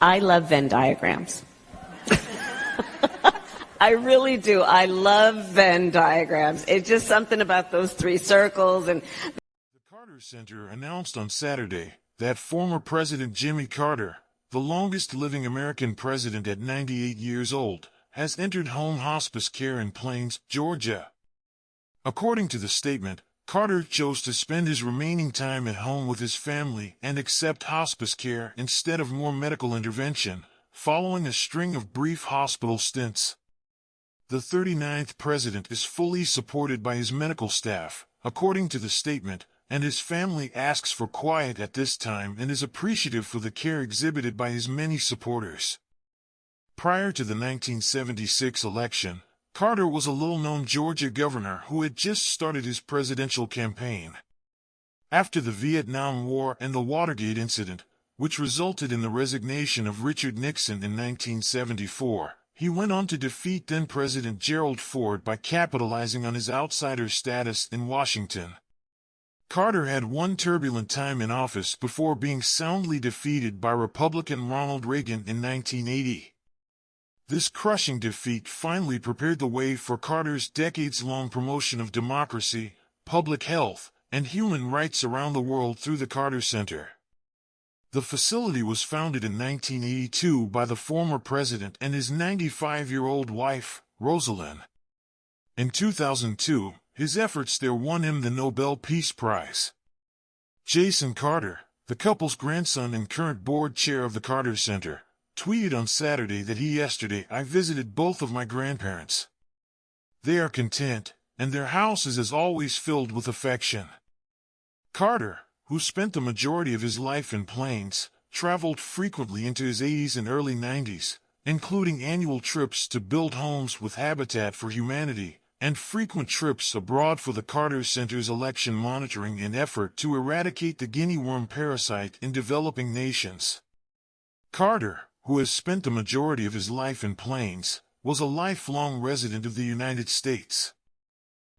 I love Venn diagrams. I really do. I love Venn diagrams. It's just something about those three circles. And the Carter Center announced on Saturday that former President Jimmy Carter, the longest-living American president at 98 years old, has entered home hospice care in Plains, Georgia. According to the statement, Carter chose to spend his remaining time at home with his family and accept hospice care instead of more medical intervention, following a string of brief hospital stints. The 39th president is fully supported by his medical staff, according to the statement, and his family asks for quiet at this time and is appreciative for the care exhibited by his many supporters. Prior to the 1976 election, Carter was a little-known Georgia governor who had just started his presidential campaign. After the Vietnam War and the Watergate incident, which resulted in the resignation of Richard Nixon in 1974, he went on to defeat then-President Gerald Ford by capitalizing on his outsider status in Washington. Carter had one turbulent time in office before being soundly defeated by Republican Ronald Reagan in 1980. This crushing defeat finally prepared the way for Carter's decades-long promotion of democracy, public health, and human rights around the world through the Carter Center. The facility was founded in 1982 by the former president and his 95-year-old wife, Rosalind. In 2002, his efforts there won him the Nobel Peace Prize. Jason Carter, the couple's grandson and current board chair of the Carter Center, tweeted on Saturday that yesterday I visited both of my grandparents. They are content, and their house is as always filled with affection. Carter, who spent the majority of his life in Plains, traveled frequently into his 80s and early 90s, including annual trips to build homes with Habitat for Humanity, and frequent trips abroad for the Carter Center's election monitoring in effort to eradicate the guinea worm parasite in developing nations. Carter, who has spent the majority of his life in Plains, was a lifelong resident of the United States.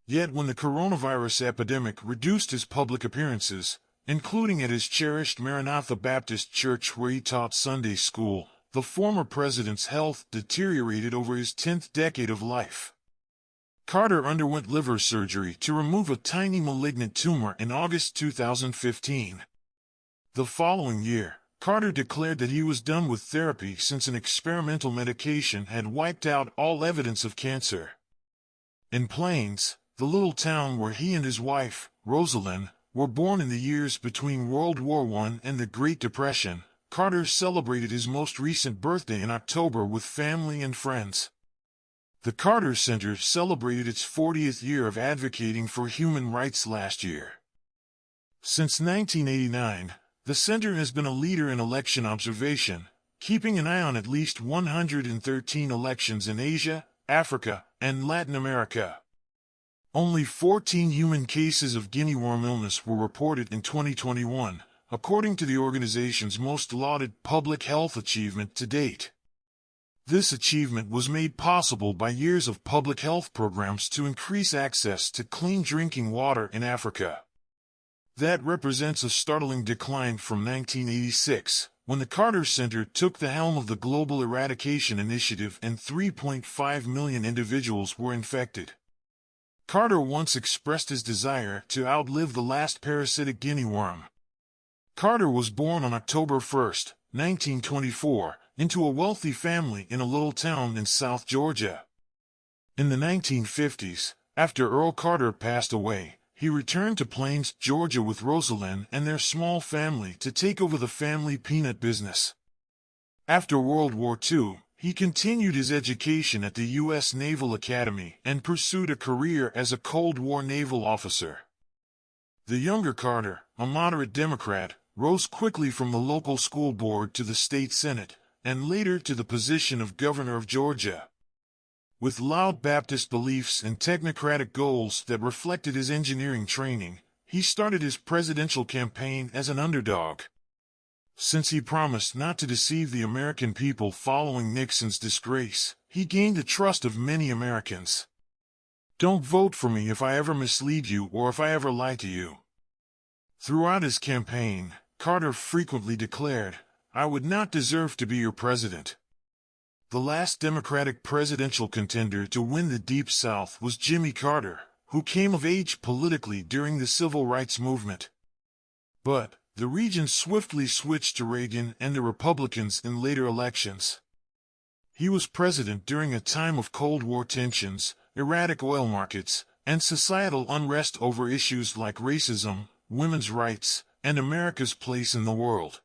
Yet when the coronavirus epidemic reduced his public appearances, including at his cherished Maranatha Baptist Church where he taught Sunday school, the former president's health deteriorated over his 10th decade of life. Carter underwent liver surgery to remove a tiny malignant tumor in August 2015. The following year, Carter declared that he was done with therapy since an experimental medication had wiped out all evidence of cancer. In Plains, the little town where he and his wife, Rosalind, were born in the years between World War I and the Great Depression, Carter celebrated his most recent birthday in October with family and friends. The Carter Center celebrated its 40th year of advocating for human rights last year. Since 1989, the center has been a leader in election observation, keeping an eye on at least 113 elections in Asia, Africa, and Latin America. Only 14 human cases of guinea worm illness were reported in 2021, according to the organization's most lauded public health achievement to date. This achievement was made possible by years of public health programs to increase access to clean drinking water in Africa. That represents a startling decline from 1986, when the Carter Center took the helm of the Global Eradication Initiative and 3.5 million individuals were infected. Carter once expressed his desire to outlive the last parasitic guinea worm. Carter was born on October 1, 1924, into a wealthy family in a little town in South Georgia. In the 1950s, after Earl Carter passed away, he returned to Plains, Georgia with Rosalind and their small family to take over the family peanut business. After World War II, he continued his education at the U.S. Naval Academy and pursued a career as a Cold War naval officer. The younger Carter, a moderate Democrat, rose quickly from the local school board to the state senate, and later to the position of governor of Georgia. With loud Baptist beliefs and technocratic goals that reflected his engineering training, he started his presidential campaign as an underdog. Since he promised not to deceive the American people following Nixon's disgrace, he gained the trust of many Americans. "Don't vote for me if I ever mislead you or if I ever lie to you." Throughout his campaign, Carter frequently declared, I would not deserve to be your president. The last Democratic presidential contender to win the Deep South was Jimmy Carter, who came of age politically during the Civil Rights Movement. But the region swiftly switched to Reagan and the Republicans in later elections. He was president during a time of Cold War tensions, erratic oil markets, and societal unrest over issues like racism, women's rights, and America's place in the world.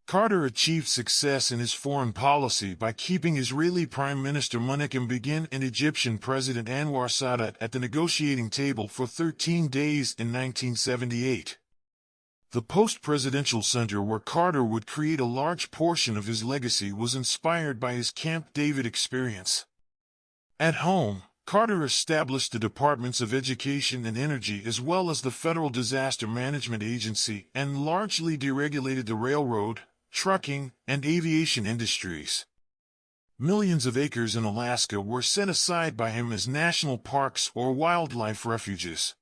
Carter achieved success in his foreign policy by keeping Israeli Prime Minister Menachem Begin and Egyptian President Anwar Sadat at the negotiating table for 13 days in 1978. The post-presidential center where Carter would create a large portion of his legacy was inspired by his Camp David experience. At home, Carter established the Departments of Education and Energy as well as the Federal Disaster Management Agency and largely deregulated the railroad, trucking, and aviation industries. Millions of acres in Alaska were set aside by him as national parks or wildlife refuges.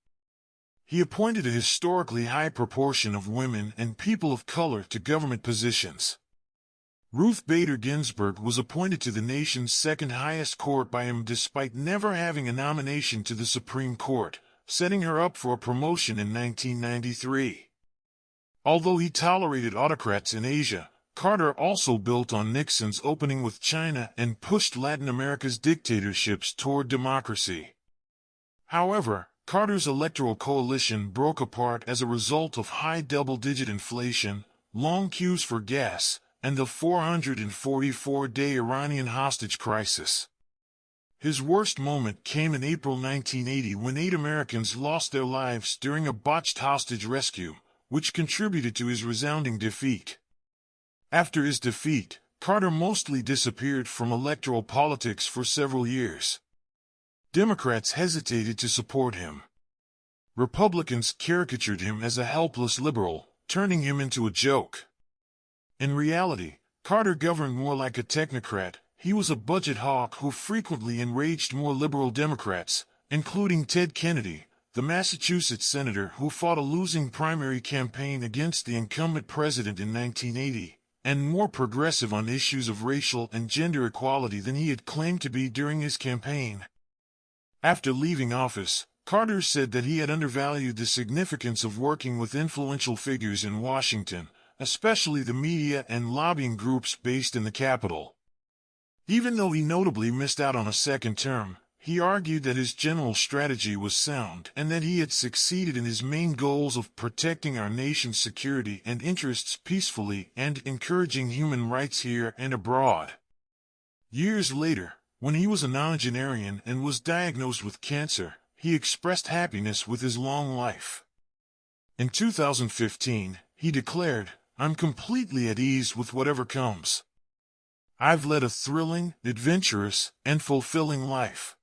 He appointed a historically high proportion of women and people of color to government positions. Ruth Bader Ginsburg was appointed to the nation's second highest court by him despite never having a nomination to the Supreme Court, setting her up for a promotion in 1993. Although he tolerated autocrats in Asia, Carter also built on Nixon's opening with China and pushed Latin America's dictatorships toward democracy. However, Carter's electoral coalition broke apart as a result of high double-digit inflation, long queues for gas, and the 444-day Iranian hostage crisis. His worst moment came in April 1980 when 8 Americans lost their lives during a botched hostage rescue, which contributed to his resounding defeat. After his defeat, Carter mostly disappeared from electoral politics for several years. Democrats hesitated to support him. Republicans caricatured him as a helpless liberal, turning him into a joke. In reality, Carter governed more like a technocrat. He was a budget hawk who frequently enraged more liberal Democrats, including Ted Kennedy, the Massachusetts senator who fought a losing primary campaign against the incumbent president in 1980, and more progressive on issues of racial and gender equality than he had claimed to be during his campaign. After leaving office, Carter said that he had undervalued the significance of working with influential figures in Washington, especially the media and lobbying groups based in the Capitol. Even though he notably missed out on a second term, he argued that his general strategy was sound and that he had succeeded in his main goals of protecting our nation's security and interests peacefully and encouraging human rights here and abroad. Years later, when he was a nonagenarian and was diagnosed with cancer, he expressed happiness with his long life. In 2015, he declared, "I'm completely at ease with whatever comes. I've led a thrilling, adventurous, and fulfilling life."